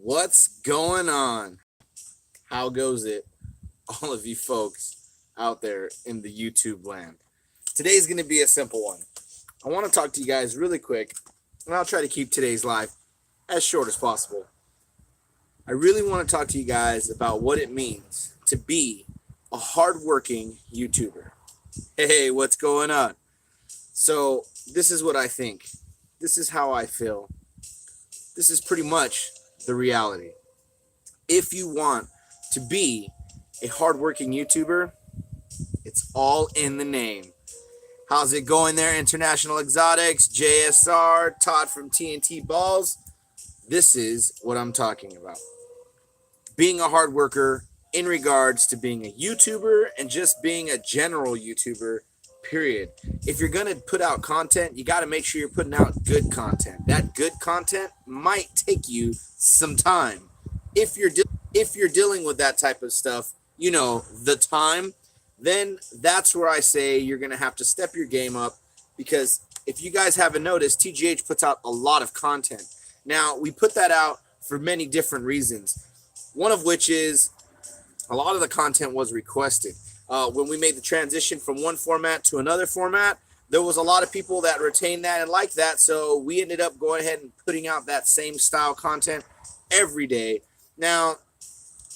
What's going on? How goes it, all of you folks out there in the YouTube land? Today's going to be a simple one. I want to talk to you guys really quick, and I'll try to keep today's live as short as possible. I really want to talk to you guys about what it means to be a hardworking YouTuber. Hey, what's going on? So, this is what I think. This is how I feel. This is pretty much the reality. If you want to be a hardworking YouTuber, it's all in the name. How's it going there, International Exotics, JSR, Todd from TNT Balls? This is what I'm talking about. Being a hard worker in regards to being a YouTuber and just being a general YouTuber, period. If you're going to put out content, you got to make sure you're putting out good content. That good content might take you some time. If you're dealing with that type of stuff, you know, the time, then that's where I say you're going to have to step your game up, because if you guys haven't noticed, TGH puts out a lot of content. Now, we put that out for many different reasons, one of which is a lot of the content was requested. When we made the transition from one format to another format, there was a lot of people that retained that and liked that, so we ended up going ahead and putting out that same style content every day. Now,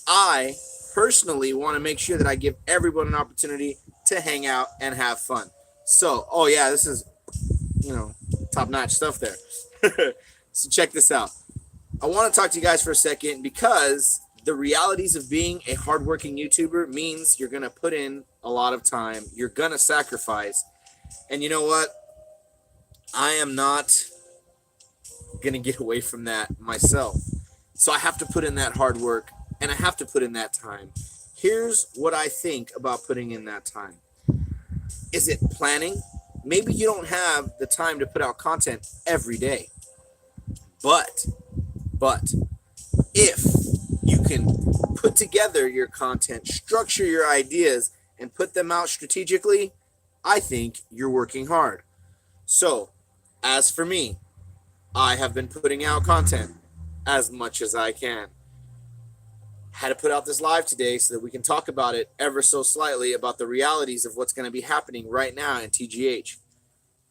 I personally want to make sure that I give everyone an opportunity to hang out and have fun. So, oh yeah, this is, top-notch stuff there. So check this out. I want to talk to you guys for a second, because the realities of being a hardworking YouTuber means you're going to put in a lot of time. You're going to sacrifice. And you know what? I am not going to get away from that myself. So I have to put in that hard work, and I have to put in that time. Here's what I think about putting in that time. Is it planning? Maybe you don't have the time to put out content every day. But if you can put together your content, structure your ideas, and put them out strategically, I think you're working hard. So, as for me, I have been putting out content as much as I can. Had to put out this live today so that we can talk about it ever so slightly, about the realities of what's going to be happening right now in TGH.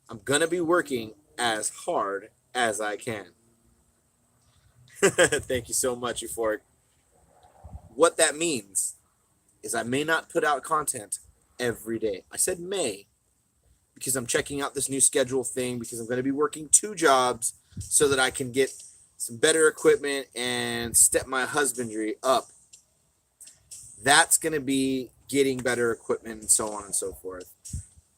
I'm going to be working as hard as I can. Thank you so much, Euphoric. What that means is I may not put out content every day. I said may, because I'm checking out this new schedule thing, because I'm going to be working 2 jobs so that I can get some better equipment and step my husbandry up. That's going to be getting better equipment and so on and so forth.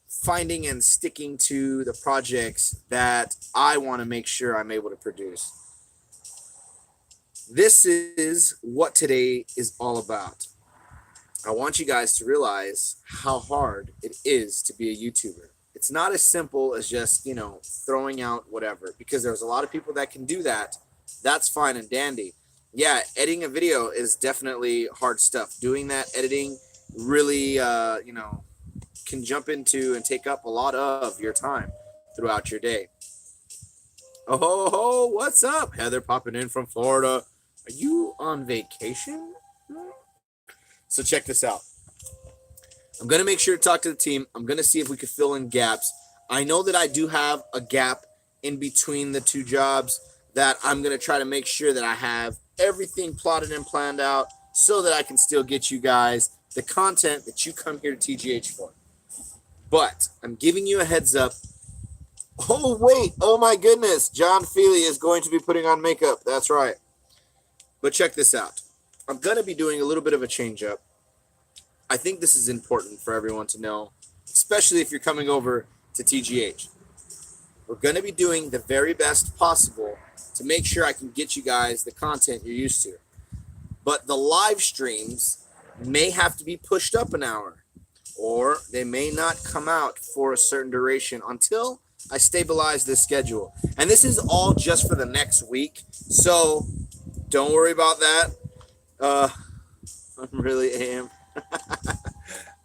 Finding and sticking to the projects that I want to make sure I'm able to produce. This is what today is all about. I want you guys to realize how hard it is to be a YouTuber. It's not as simple as just, throwing out whatever, because there's a lot of people that can do that. That's fine and dandy. Yeah, editing a video is definitely hard stuff. Doing that editing really, can jump into and take up a lot of your time throughout your day. Oh, what's up? Heather popping in from Florida. Are you on vacation? So check this out. I'm going to make sure to talk to the team. I'm going to see if we can fill in gaps. I know that I do have a gap in between the 2 jobs that I'm going to try to make sure that I have everything plotted and planned out so that I can still get you guys the content that you come here to TGH for. But I'm giving you a heads up. Oh, wait. Oh, my goodness. John Feely is going to be putting on makeup. That's right. But check this out. I'm going to be doing a little bit of a change up. I think this is important for everyone to know, especially if you're coming over to TGH. We're going to be doing the very best possible to make sure I can get you guys the content you're used to. But the live streams may have to be pushed up an hour, or they may not come out for a certain duration until I stabilize this schedule. And this is all just for the next week, so don't worry about that. I'm really am.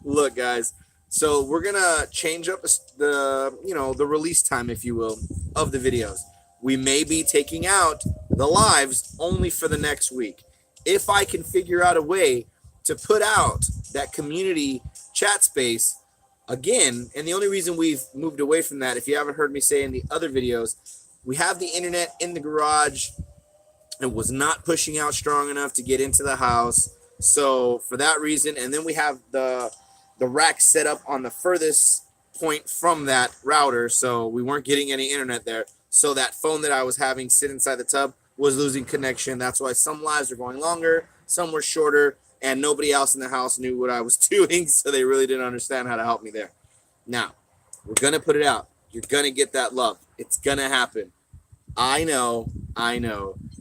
Look, guys, so we're gonna change up the release time, if you will, of the videos. We may be taking out the the lives only for the next week. If I can figure out a way to put out that community chat space again, and the only reason we've moved away from that, if you haven't heard me say in the other videos, we have the internet in the garage. It was not pushing out strong enough to get into the house. So for that reason, and then we have the rack set up on the furthest point from that router, so we weren't getting any internet there. So that phone that I was having sit inside the tub was losing connection. That's why some lives are going longer, some were shorter, and nobody else in the house knew what I was doing, so they really didn't understand how to help me there. Now, we're going to put it out. You're going to get that love. It's going to happen. I know.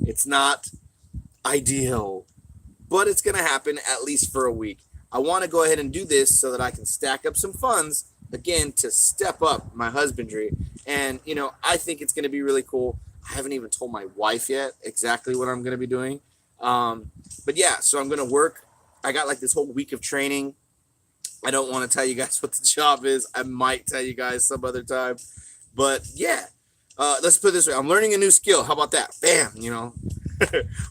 It's not ideal, but it's going to happen at least for a week. I want to go ahead and do this so that I can stack up some funds, again, to step up my husbandry. And, I think it's going to be really cool. I haven't even told my wife yet exactly what I'm going to be doing. But yeah, so I'm going to work. I got like this whole week of training. I don't want to tell you guys what the job is. I might tell you guys some other time. But yeah, let's put it this way. I'm learning a new skill. How about that? Bam,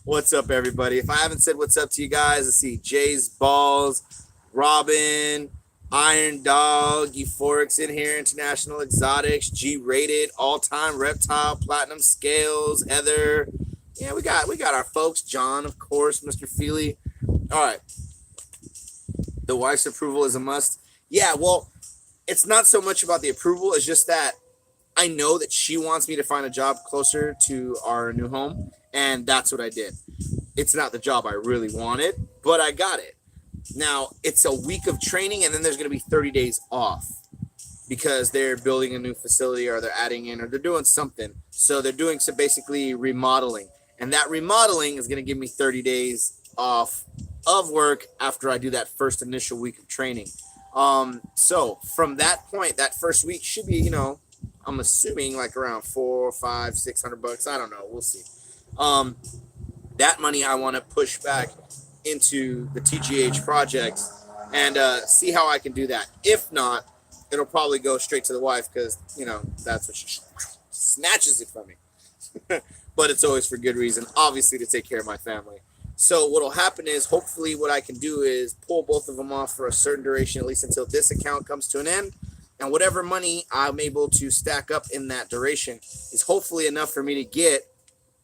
What's up, everybody? If I haven't said what's up to you guys, let's see. Jay's Balls, Robin, Iron Dog, Euphorics in here, International Exotics, G-Rated, All-Time Reptile, Platinum Scales, Heather. Yeah, we got our folks. John, of course, Mr. Feely. All right. The wife's approval is a must. Yeah, well, it's not so much about the approval. It's just that I know that she wants me to find a job closer to our new home, and that's what I did. It's not the job I really wanted, but I got it. Now, it's a week of training, and then there's going to be 30 days off because they're building a new facility or they're adding in or they're doing something. So they're doing some basically remodeling, and that remodeling is going to give me 30 days off of work after I do that first initial week of training. So from that point, that first week should be, I'm assuming like around $400, $500, $600. I don't know. We'll see. That money I want to push back into the TGH projects and see how I can do that. If not, it'll probably go straight to the wife because, that's what she snatches it from me. But it's always for good reason, obviously to take care of my family. So what will happen is hopefully what I can do is pull both of them off for a certain duration, at least until this account comes to an end. And whatever money I'm able to stack up in that duration is hopefully enough for me to get.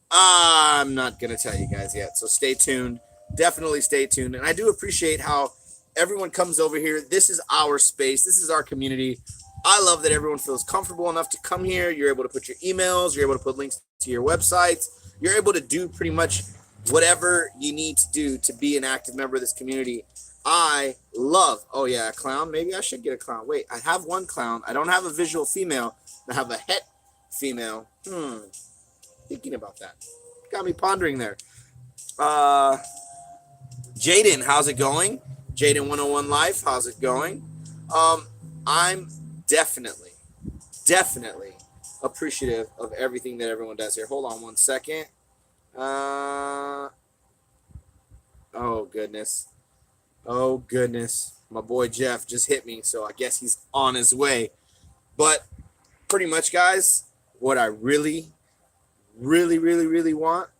I'm not going to tell you guys yet. So stay tuned. Definitely stay tuned. And I do appreciate how everyone comes over here. This is our space. This is our community. I love that everyone feels comfortable enough to come here. You're able to put your emails. You're able to put links to your websites. You're able to do pretty much whatever you need to do to be an active member of this community. I love, oh yeah, a clown. Maybe I should get a clown. Wait, I have one clown. I don't have a visual female. I have a het female. Thinking about that. Got me pondering there. Jaden, how's it going? Jaden 101 Life, how's it going? I'm definitely appreciative of everything that everyone does here. Hold on one second. Oh goodness. My boy Jeff just hit me, so I guess he's on his way. But pretty much, guys, what I really want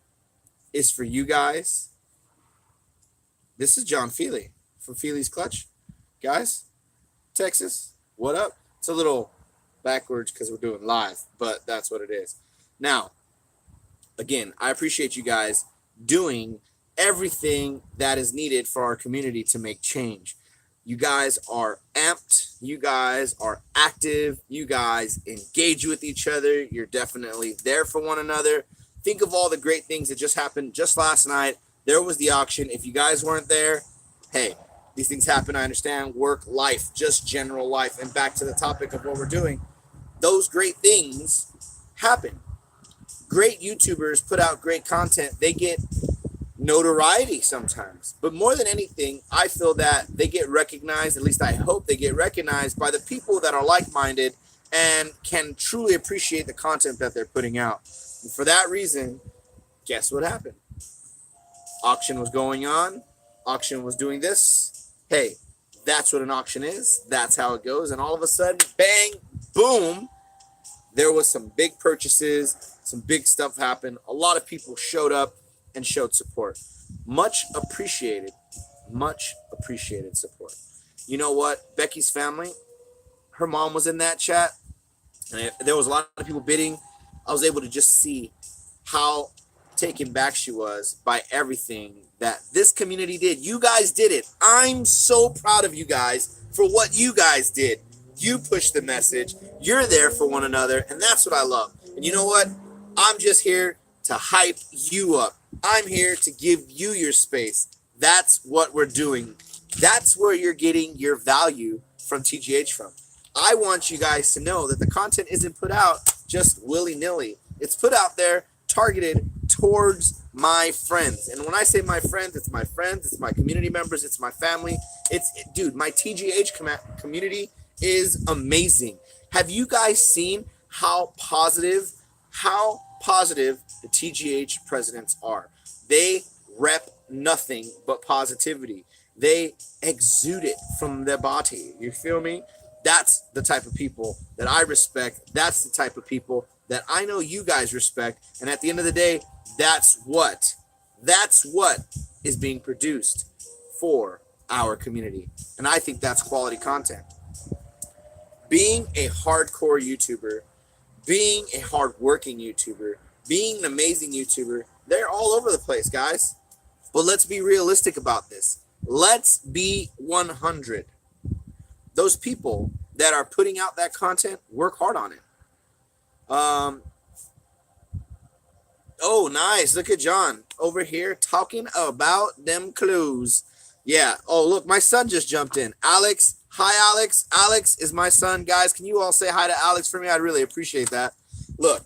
is for you guys. This is John Feely from Feely's Clutch. Guys, Texas, what up? It's a little backwards because we're doing live, but that's what it is. Now, again, I appreciate you guys doing everything that is needed for our community to make change. You guys are amped. You guys are active. You guys engage with each other. You're definitely there for one another. Think of all the great things that just happened just last night. There was the auction. If you guys weren't there, hey, these things happen. I understand. Work, life, just general life. And back to the topic of what we're doing. Those great things happen. Great YouTubers put out great content. They get notoriety sometimes. But more than anything, I feel that they get recognized, at least I hope they get recognized by the people that are like-minded and can truly appreciate the content that they're putting out. And for that reason, guess what happened? Auction was going on. Auction was doing this. Hey, that's what an auction is. That's how it goes. And all of a sudden, bang, boom, there was some big purchases. Some big stuff happened. A lot of people showed up and showed support. Much appreciated. Much appreciated support. You know what? Becky's family, her mom was in that chat, and there was a lot of people bidding. I was able to just see how taken back she was by everything that this community did. You guys did it. I'm so proud of you guys for what you guys did. You pushed the message. You're there for one another, and that's what I love. And you know what? I'm just here to hype you up. I'm here to give you your space. That's what we're doing. That's where you're getting your value from TGH from. I want you guys to know that the content isn't put out just willy-nilly. It's put out there targeted towards my friends. And when I say my friends, it's my community members, it's my family. Dude, my TGH community is amazing. Have you guys seen how positive the TGH presidents are? They rep nothing but positivity. They exude it from their body. You feel me? That's the type of people that I respect. That's the type of people that I know you guys respect. And at the end of the day, that's what is being produced for our community. And I think that's quality content. Being a hardcore YouTuber, being a hardworking YouTuber, being an amazing YouTuber, they're all over the place, guys. But let's be realistic about this. Let's be 100. Those people that are putting out that content work hard on it. Oh, nice. Look at John over here talking about them clues. Yeah. Oh, look, my son just jumped in. Alex. Hi, Alex. Alex is my son. Guys, can you all say hi to Alex for me? I'd really appreciate that. Look,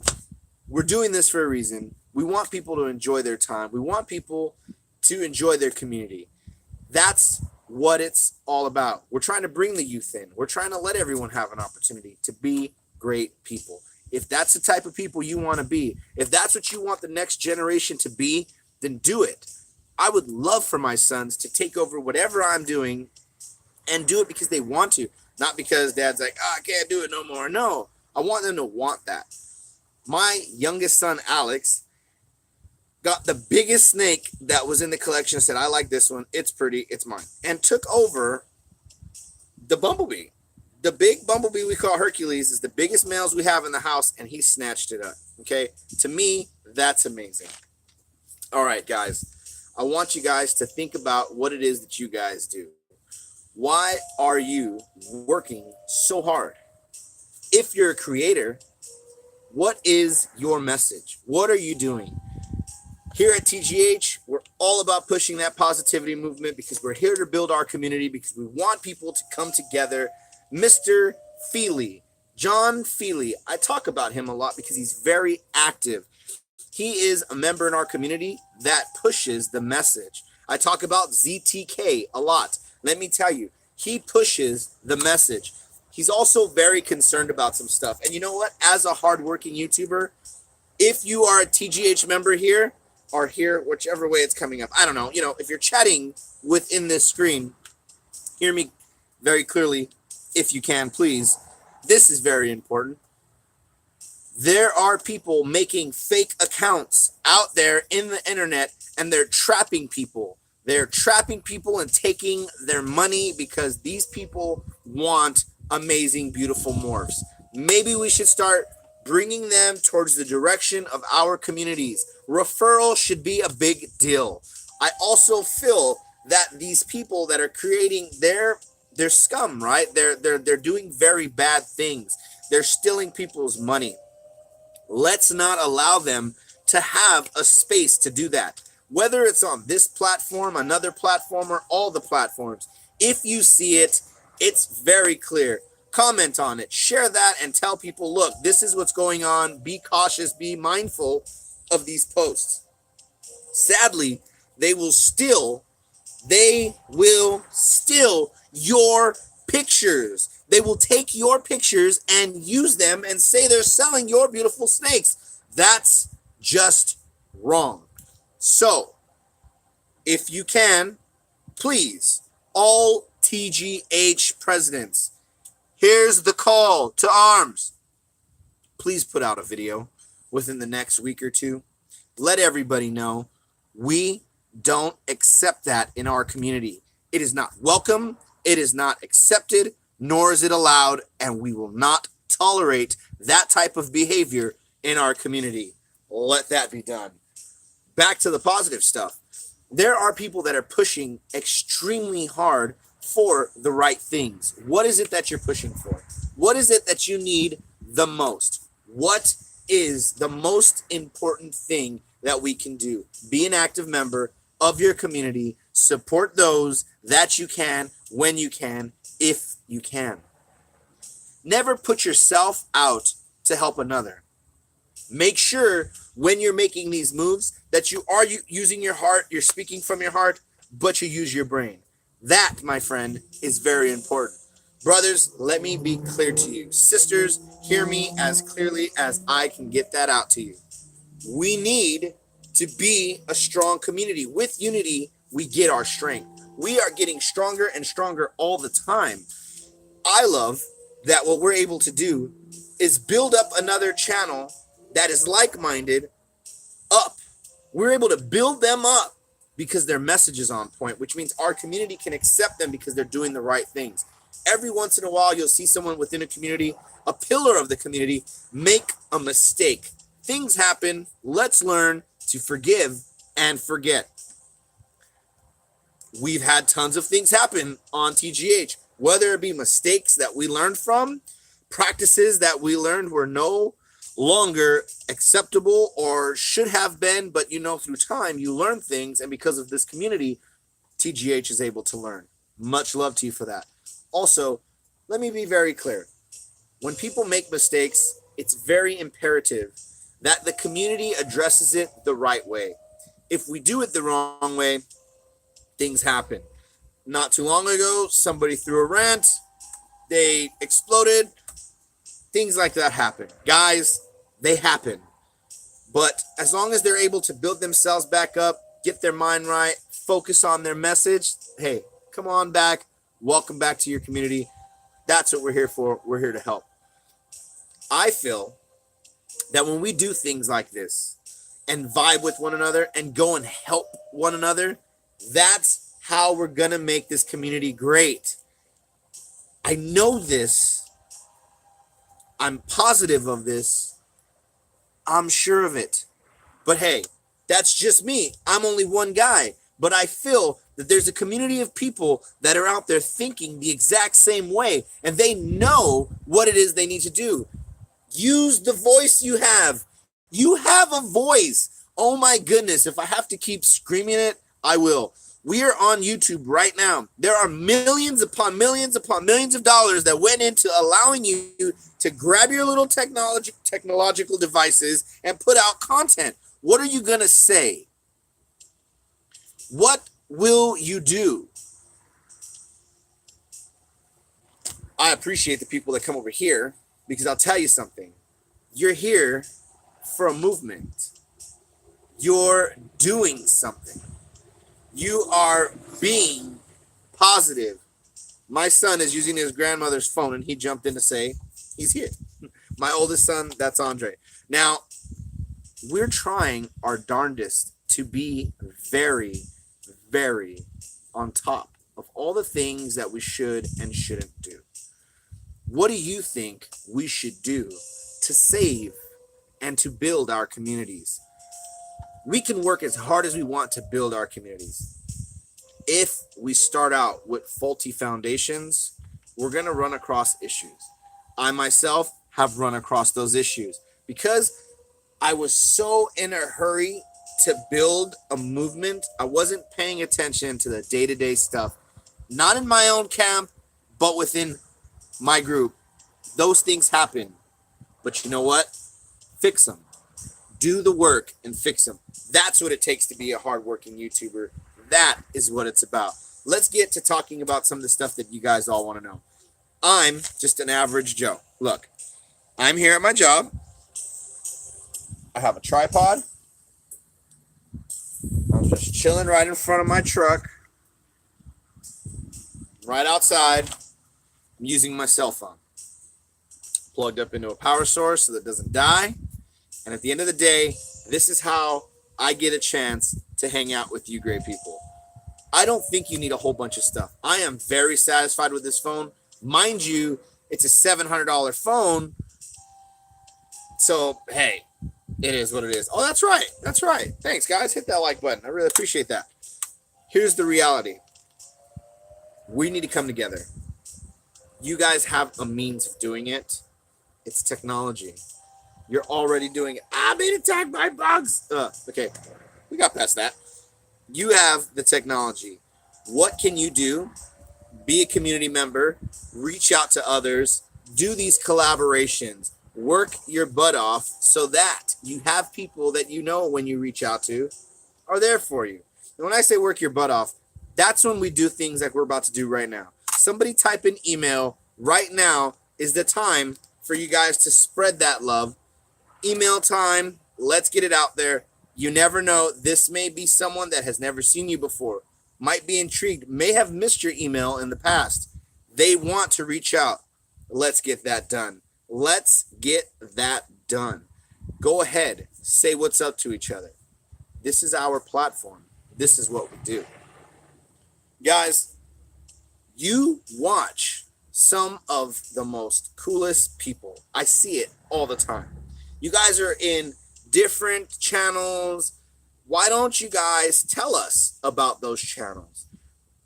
we're doing this for a reason. We want people to enjoy their time. We want people to enjoy their community. That's what it's all about. We're trying to bring the youth in. We're trying to let everyone have an opportunity to be great people. If that's the type of people you want to be, if that's what you want the next generation to be, then do it. I would love for my sons to take over whatever I'm doing and do it because they want to, not because dad's like, I can't do it no more. No, I want them to want that. My youngest son, Alex, got the biggest snake that was in the collection, said, I like this one. It's pretty. It's mine. And took over the bumblebee. The big bumblebee we call Hercules is the biggest males we have in the house, and he snatched it up. Okay? To me, that's amazing. All right, guys. I want you guys to think about what it is that you guys do. Why are you working so hard? If you're a creator, what is your message? What are you doing? Here at TGH, we're all about pushing that positivity movement because we're here to build our community, because we want people to come together. Mr. Feely, John Feely, I talk about him a lot because he's very active. He is a member in our community that pushes the message. I talk about ZTK a lot. Let me tell you, he pushes the message. He's also very concerned about some stuff. And you know what? As a hardworking YouTuber, if you are a TGH member here, or here, whichever way it's coming up, I don't know. You know, if you're chatting within this screen, hear me very clearly, if you can, please. This is very important. There are people making fake accounts out there in the internet, and they're trapping people. They're trapping people and taking their money because these people want amazing, beautiful morphs. Maybe we should start bringing them towards the direction of our communities. Referral should be a big deal. I also feel that these people that are creating their scum, right? They're doing very bad things. They're stealing people's money. Let's not allow them to have a space to do that. Whether it's on this platform, another platform, or all the platforms. If you see it, it's very clear. Comment on it, share that, and tell people, look, this is what's going on. Be cautious, be mindful of these posts. Sadly, they will steal your pictures. They will take your pictures and use them and say they're selling your beautiful snakes. That's just wrong. So, if you can, please, all TGH presidents, here's the call to arms. Please put out a video. within the next week or two. Let everybody know we don't accept that in our community. It is not welcome, it is not accepted, nor is it allowed, and we will not tolerate that type of behavior in our community. Let that be done. Back to the positive stuff. There are people that are pushing extremely hard for the right things. What is it that you're pushing for? What is it that you need the most? What is the most important thing that we can do? Be an active member of your community. Support those that you can, when you can, if you can. Never put yourself out to help another. Make sure when you're making these moves that you are using your heart, you're speaking from your heart, but you use your brain. That, my friend, is very important. Brothers, let me be clear to you. Sisters, hear me as clearly as I can get that out to you. We need to be a strong community. With unity, we get our strength. We are getting stronger and stronger all the time. I love that what we're able to do is build up another channel that is like-minded up. We're able to build them up because their message is on point, which means our community can accept them because they're doing the right things. Every once in a while, you'll see someone within a community, a pillar of the community, make a mistake. Things happen. Let's learn to forgive and forget. We've had tons of things happen on TGH, whether it be mistakes that we learned from, practices that we learned were no longer acceptable or should have been, but through time you learn things, and because of this community, TGH is able to learn. Much love to you for that. Also, let me be very clear. When people make mistakes, it's very imperative that the community addresses it the right way. If we do it the wrong way, things happen. Not too long ago, somebody threw a rant, they exploded, things like that happen. Guys, they happen. But as long as they're able to build themselves back up, get their mind right, focus on their message, hey, come on back, welcome back to your community. That's what we're here for. We're here to help. I feel that when we do things like this and vibe with one another and go and help one another, that's how we're going to make this community great. I know this. I'm positive of this. I'm sure of it. But hey, that's just me. I'm only one guy. But I feel that there's a community of people that are out there thinking the exact same way, and they know what it is they need to do. Use the voice you have. You have a voice. Oh my goodness. If I have to keep screaming it, I will. We are on YouTube right now. There are millions upon millions upon millions of dollars that went into allowing you to grab your little technological devices and put out content. What are you going to say? What will you do? I appreciate the people that come over here, because I'll tell you something. You're here for a movement. You're doing something. You are being positive. My son is using his grandmother's phone, and he jumped in to say he's here. My oldest son, that's Andre. Now, we're trying our darndest to be very, very on top of all the things that we should and shouldn't do. What do you think we should do to save and to build our communities? We can work as hard as we want to build our communities. If we start out with faulty foundations, we're going to run across issues. I myself have run across those issues because I was so in a hurry to build a movement. I wasn't paying attention to the day-to-day stuff, not in my own camp, but within my group. Those things happen. But you know what? Fix them. Do the work and fix them. That's what it takes to be a hardworking YouTuber. That is what it's about. Let's get to talking about some of the stuff that you guys all want to know. I'm just an average Joe. Look, I'm here at my job. I have a tripod. I'm just chilling right in front of my truck. Right outside. I'm using my cell phone. Plugged up into a power source so that it doesn't die. And at the end of the day, this is how I get a chance to hang out with you great people. I don't think you need a whole bunch of stuff. I am very satisfied with this phone. Mind you, it's a $700 phone. So, hey, it is what it is. Oh, that's right. That's right. Thanks, guys. Hit that like button. I really appreciate that. Here's the reality. We need to come together. You guys have a means of doing it. It's technology. You're already doing it. I'm being attacked by bugs. Okay, we got past that. You have the technology. What can you do? Be a community member. Reach out to others. Do these collaborations. Work your butt off so that you have people that you know when you reach out to are there for you. And when I say work your butt off, that's when we do things like we're about to do right now. Somebody type an email. Right now is the time for you guys to spread that love. Email time. Let's get it out there. You never know. This may be someone that has never seen you before, might be intrigued, may have missed your email in the past. They want to reach out. Let's get that done. Let's get that done. Go ahead. Say what's up to each other. This is our platform. This is what we do. Guys, you watch some of the most coolest people. I see it all the time. You guys are in different channels. Why don't you guys tell us about those channels?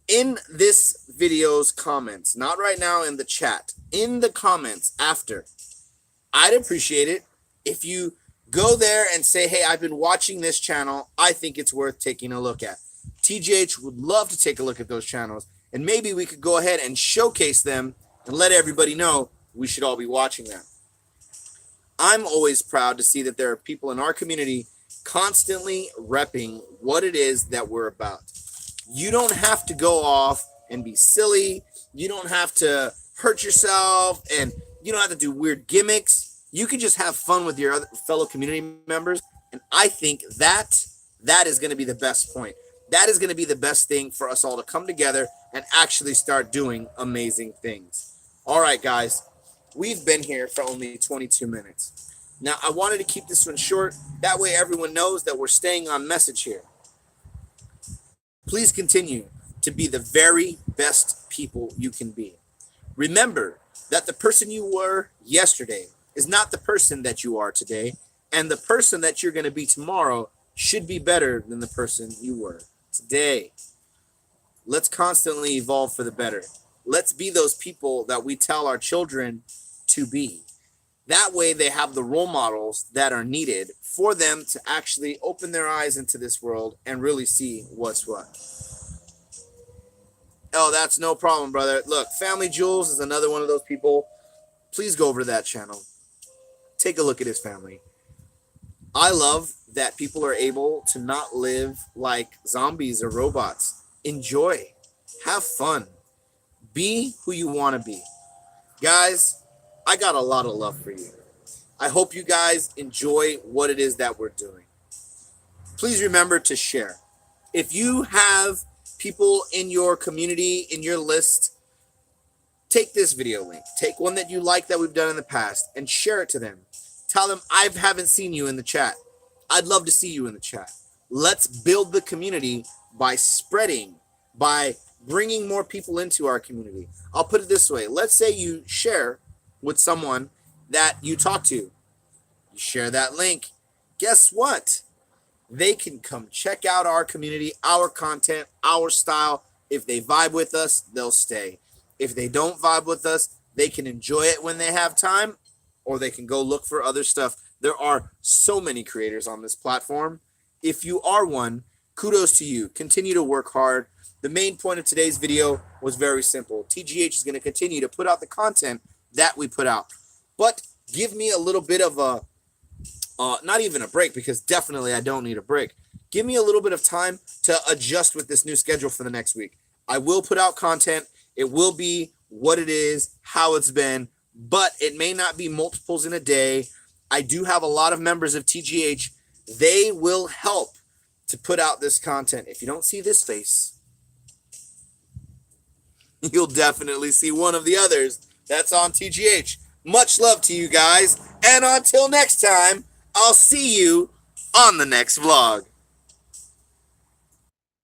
In this video's comments, not right now in the chat, in the comments after, I'd appreciate it if you go there and say, hey, I've been watching this channel. I think it's worth taking a look at. TGH would love to take a look at those channels, and maybe we could go ahead and showcase them and let everybody know we should all be watching them. I'm always proud to see that there are people in our community constantly repping what it is that we're about. You don't have to go off and be silly. You don't have to hurt yourself, and you don't have to do weird gimmicks. You can just have fun with your other fellow community members, and I think that is going to be the best point. That is going to be the best thing for us all to come together and actually start doing amazing things. All right, guys. We've been here for only 22 minutes. Now, I wanted to keep this one short. That way everyone knows that we're staying on message here. Please continue to be the very best people you can be. Remember that the person you were yesterday is not the person that you are today, and the person that you're going to be tomorrow should be better than the person you were today. Let's constantly evolve for the better. Let's be those people that we tell our children to be. That way they have the role models that are needed for them to actually open their eyes into this world and really see what's what. Oh, that's no problem, brother. Look, Family Jules is another one of those people. Please go over to that channel. Take a look at his family. I love that people are able to not live like zombies or robots. Enjoy. Have fun. Be who you want to be. Guys, I got a lot of love for you. I hope you guys enjoy what it is that we're doing. Please remember to share. If you have people in your community, in your list, take this video link. Take one that you like that we've done in the past and share it to them. Tell them, I haven't seen you in the chat. I'd love to see you in the chat. Let's build the community by spreading, by bringing more people into our community. I'll put it this way. Let's say you share with someone that you talk to. You share that link. Guess what? They can come check out our community, our content, our style. If they vibe with us, they'll stay. If they don't vibe with us, they can enjoy it when they have time, or they can go look for other stuff. There are so many creators on this platform. If you are one, kudos to you. Continue to work hard. The main point of today's video was very simple. TGH is going to continue to put out the content that we put out. But give me a little bit of a, not even a break, because definitely I don't need a break. Give me a little bit of time to adjust with this new schedule for the next week. I will put out content. It will be what it is, how it's been, but it may not be multiples in a day. I do have a lot of members of TGH. They will help to put out this content. If you don't see this face, you'll definitely see one of the others that's on TGH. Much love to you guys, and until next time, I'll see you on the next vlog.